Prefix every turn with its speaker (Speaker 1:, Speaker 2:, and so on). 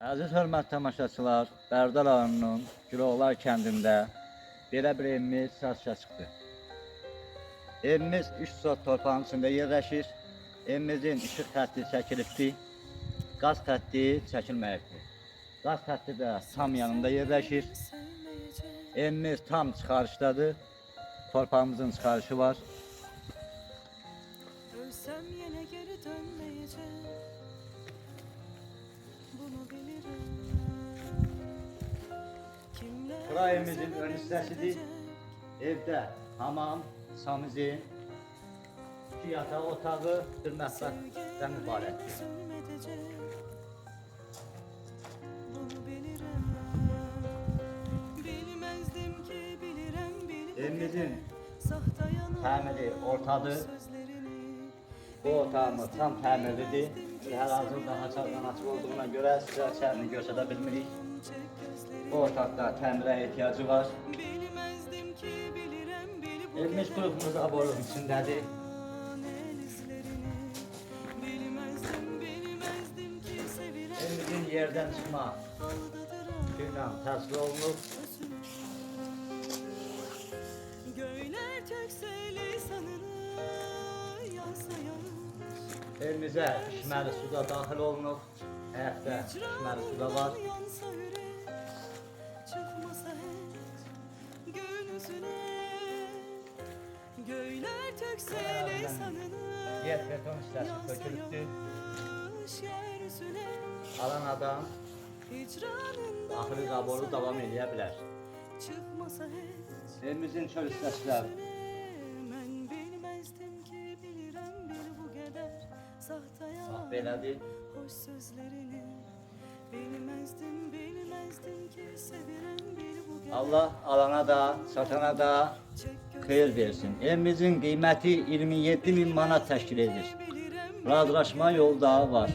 Speaker 1: Əziz hörmətli tamaşaçılar, Bərdər rayonunun Güloğlar kəndində belə bir evimiz satışa çıxdı. Evimiz 3 sot torpağın içində yerləşir. Evimizin işıq xətti çəkilibdir, qaz xətti çəkilməyibdir. Qaz xətti də tam yanında yerləşir. Evimiz tam çıxarışdadır. Torpağımızın çıxarışı var.
Speaker 2: Ölsem yine geri dönmeyeceğim. Bunu bilirim. Kimler
Speaker 1: Bura evimizin
Speaker 2: bize
Speaker 1: ön hissəsidir. Evdə hamam, samizin, 2 yatağı otağı, bir mətbəxdən ibarətdir.
Speaker 2: Bunu bilirim. Bilmezdim ki bilirim.
Speaker 1: Evimizin
Speaker 2: Sahte yanan
Speaker 1: təmiri ortadır.
Speaker 2: sözlerini.
Speaker 1: Bu otağımız tam təmirlidir. Hal-hazırda açardan açıq olduğuna görə sizə içərini göstərə bilmirik.
Speaker 2: Çek gözlerini.
Speaker 1: Bu otaqda təmirə ehtiyacı var.
Speaker 2: Bilmezdim ki bilirim. Bilip
Speaker 1: Evimiz qurğumuz aborun içindədir.
Speaker 2: Bilmezdim ki sevilen
Speaker 1: Evimizin yerdən çıxma suyla təsvir olunub.
Speaker 2: Göyler tökse lisanını yansa yanır.
Speaker 1: Evimizə içməli su da daxil olunub. Həyətdə içməli su da var.
Speaker 2: Yansa yürek çıkmasa hiç gün yüzüne. Göyler tökse lisanını
Speaker 1: Yer beton hissəsi tökülübdür.
Speaker 2: yeryüzüne.
Speaker 1: Alan adam
Speaker 2: Hicranından
Speaker 1: daxili qaboru davam edə bilər.
Speaker 2: çıkmasa hiç
Speaker 1: Evimizin çöl hissəsi
Speaker 2: ben bilmezdim ki bilirim bir bu kadar sahte
Speaker 1: bax
Speaker 2: yalan
Speaker 1: belədir.
Speaker 2: hoş sözlerini. Bilmezdim ki sevilen bir bu kadar
Speaker 1: Allah alana da, satana da
Speaker 2: çek
Speaker 1: xeyir versin. Evimizin qiyməti 27.000 manat təşkil edir.
Speaker 2: bilirim
Speaker 1: Razılaşma yolu da var.